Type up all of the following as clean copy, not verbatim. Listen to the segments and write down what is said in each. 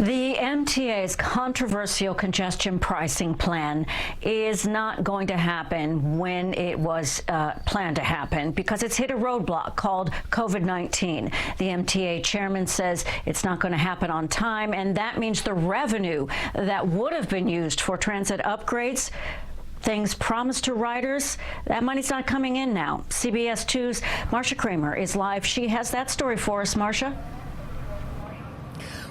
The MTA's controversial congestion pricing plan is not going to happen when it was planned to happen because it's hit a roadblock called COVID-19. The MTA chairman says it's not going to happen on time, and that means the revenue that would have been used for transit upgrades, things promised to riders, that money's not coming in now. CBS 2's Marcia Kramer is live. She has that story for us. Marcia?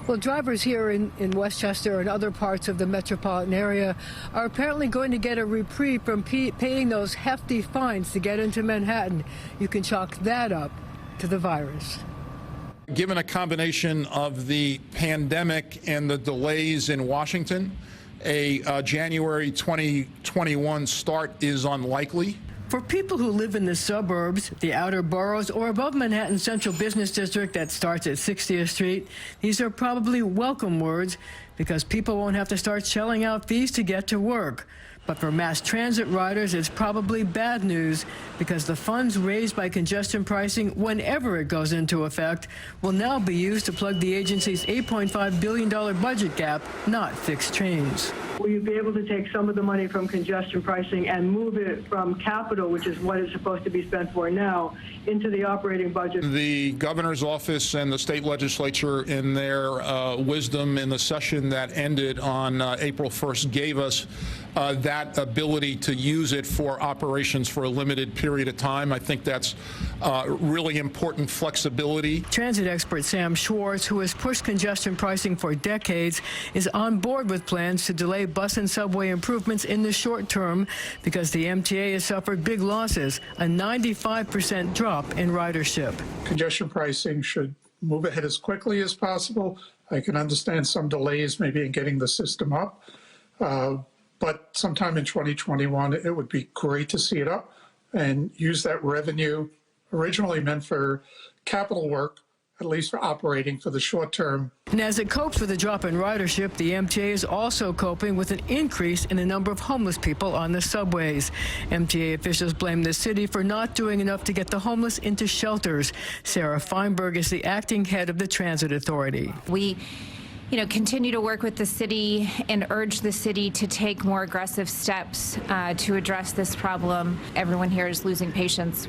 Well, drivers here in Westchester and other parts of the metropolitan area are apparently going to get a reprieve from paying those hefty fines to get into Manhattan. You can chalk that up to the virus. Given a combination of the pandemic and the delays in Washington, a January 2021 start is unlikely. For people who live in the suburbs, the outer boroughs, or above Manhattan's central business district that starts at 60th Street, these are probably welcome words because people won't have to start shelling out fees to get to work. But for mass transit riders, it's probably bad news because the funds raised by congestion pricing, whenever it goes into effect, will now be used to plug the agency's $8.5 billion budget gap, not fix trains. Will you be able to take some of the money from congestion pricing and move it from capital, which is what it's supposed to be spent for now, into the operating budget? The governor's office and the state legislature, in their wisdom in the session that ended on April 1st, gave us that ability to use it for operations for a limited period of time. I think that's really important flexibility. Transit expert Sam Schwartz, who has pushed congestion pricing for decades, is on board with plans to delay bus and subway improvements in the short term because the MTA has suffered big losses, a 95% drop in ridership. Congestion pricing should move ahead as quickly as possible. I can understand some delays maybe in getting the system up. But sometime in 2021, it would be great to see it up and use that revenue originally meant for capital work, at least for operating for the short term. And as it copes with a drop in ridership, the MTA is also coping with an increase in the number of homeless people on the subways. MTA officials blame the city for not doing enough to get the homeless into shelters. Sarah Feinberg is the acting head of the Transit Authority. We continue to work with the city and urge the city to take more aggressive steps to address this problem. Everyone here is losing patience.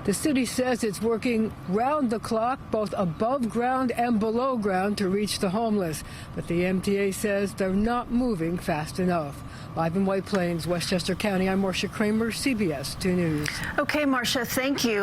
The city says it's working round the clock, both above ground and below ground, to reach the homeless. But the MTA says they're not moving fast enough. Live in White Plains, Westchester County, I'm Marcia Kramer, CBS 2 News. Okay, Marcia, thank you.